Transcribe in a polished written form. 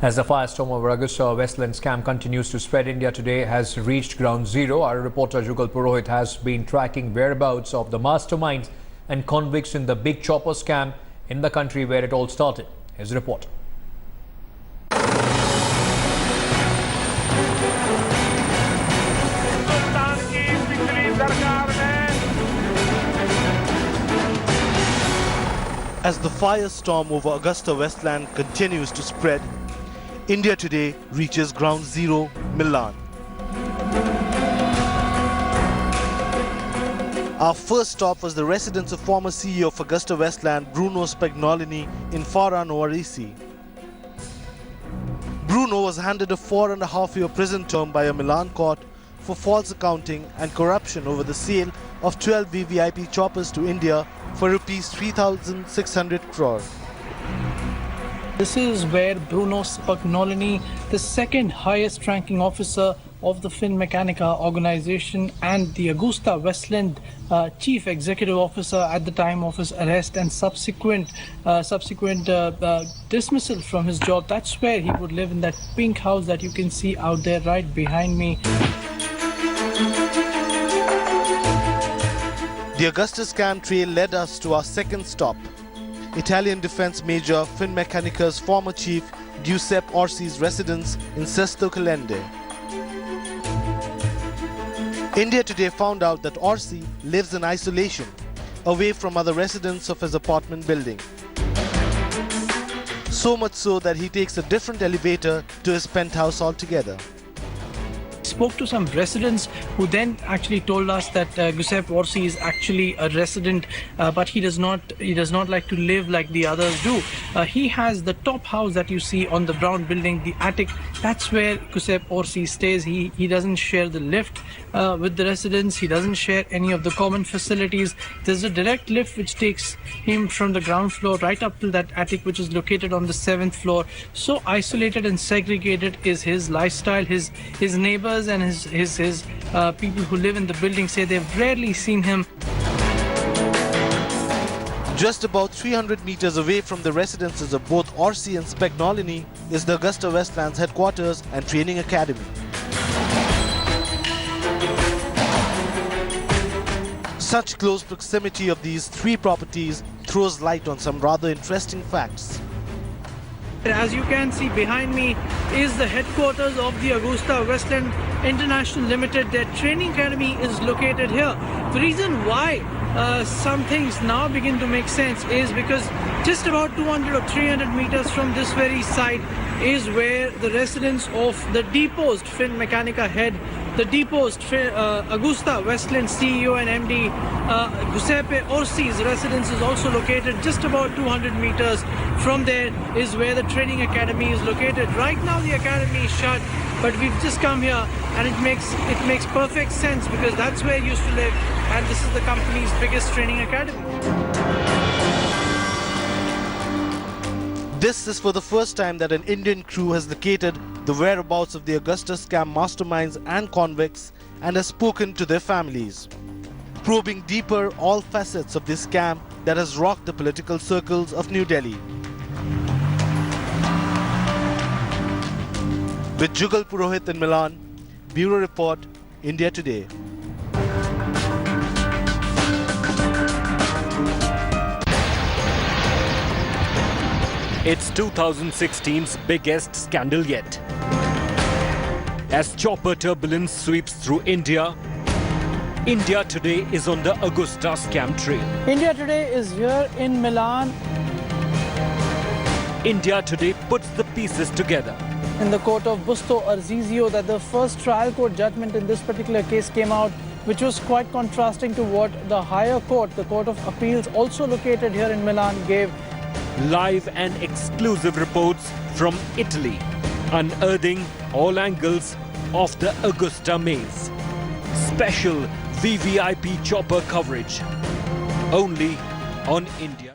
As the firestorm over Agusta Westland scam continues to spread, India Today has reached ground zero. Our reporter Jugal Purohit has been tracking whereabouts of the masterminds and convicts in the big chopper scam in the country where it all started. His report. As the firestorm over Agusta Westland continues to spread, India Today reaches ground zero, Milan. Our first stop was the residence of former CEO of Agusta Westland, Bruno Spagnolini, in Varese. Bruno was handed a 4.5-year prison term by a Milan court for false accounting and corruption over the sale of 12 VVIP choppers to India for rupees 3,600 crore. This is where Bruno Spagnolini, the second highest ranking officer of the Finmeccanica organization and the Agusta Westland chief executive officer at the time of his arrest and subsequent dismissal from his job. That's where he would live, in that pink house that you can see out there right behind me. The Agusta scam trail led us to our second stop, Italian defense major Finmeccanica's former chief Giuseppe Orsi's residence in Sesto Calende. India Today found out that Orsi lives in isolation, away from other residents of his apartment building. So much so that he takes a different elevator to his penthouse altogether. Spoke to some residents who then actually told us that Giuseppe Orsi is actually a resident, but he does not like to live like the others do. He has the top house that you see on the brown building, the attic. That's where Giuseppe Orsi stays. He doesn't share the lift with the residents. He doesn't share any of the common facilities. There's a direct lift which takes him from the ground floor right up to that attic, which is located on the 7th floor. So isolated and segregated is his lifestyle. His neighbors and his people who live in the building say they've rarely seen him. Just about 300 meters away from the residences of both Orsi and Spagnolini is the Agusta Westland's headquarters and training academy. Such close proximity of these three properties throws light on some rather interesting facts. As you can see behind me is the headquarters of the Agusta Westland International Limited. Their training academy is located here. The reason why some things now begin to make sense is because just about 200 or 300 meters from this very site is where the residence of the deposed Finmeccanica head, the deposed Agusta Westland CEO and MD Giuseppe Orsi's residence is also located. Just about 200 meters from there is where the training academy is located. Right now the academy is shut, but we've just come here and it makes perfect sense because that's where he used to live, and this is the company's biggest training academy. This is for the first time that an Indian crew has located the whereabouts of the Agusta scam masterminds and convicts and has spoken to their families, probing deeper all facets of this scam that has rocked the political circles of New Delhi. With Jugal Purohit in Milan, Bureau Report, India Today. It's 2016's biggest scandal yet. As chopper turbulence sweeps through India, India Today is on the Agusta scam trail. India Today is here in Milan. India Today puts the pieces together. In the court of Busto Arsizio, that the first trial court judgment in this particular case came out, which was quite contrasting to what the higher court, the Court of Appeals, also located here in Milan, gave. Live and exclusive reports from Italy, unearthing all angles of the Agusta maze. Special VVIP chopper coverage, only on India.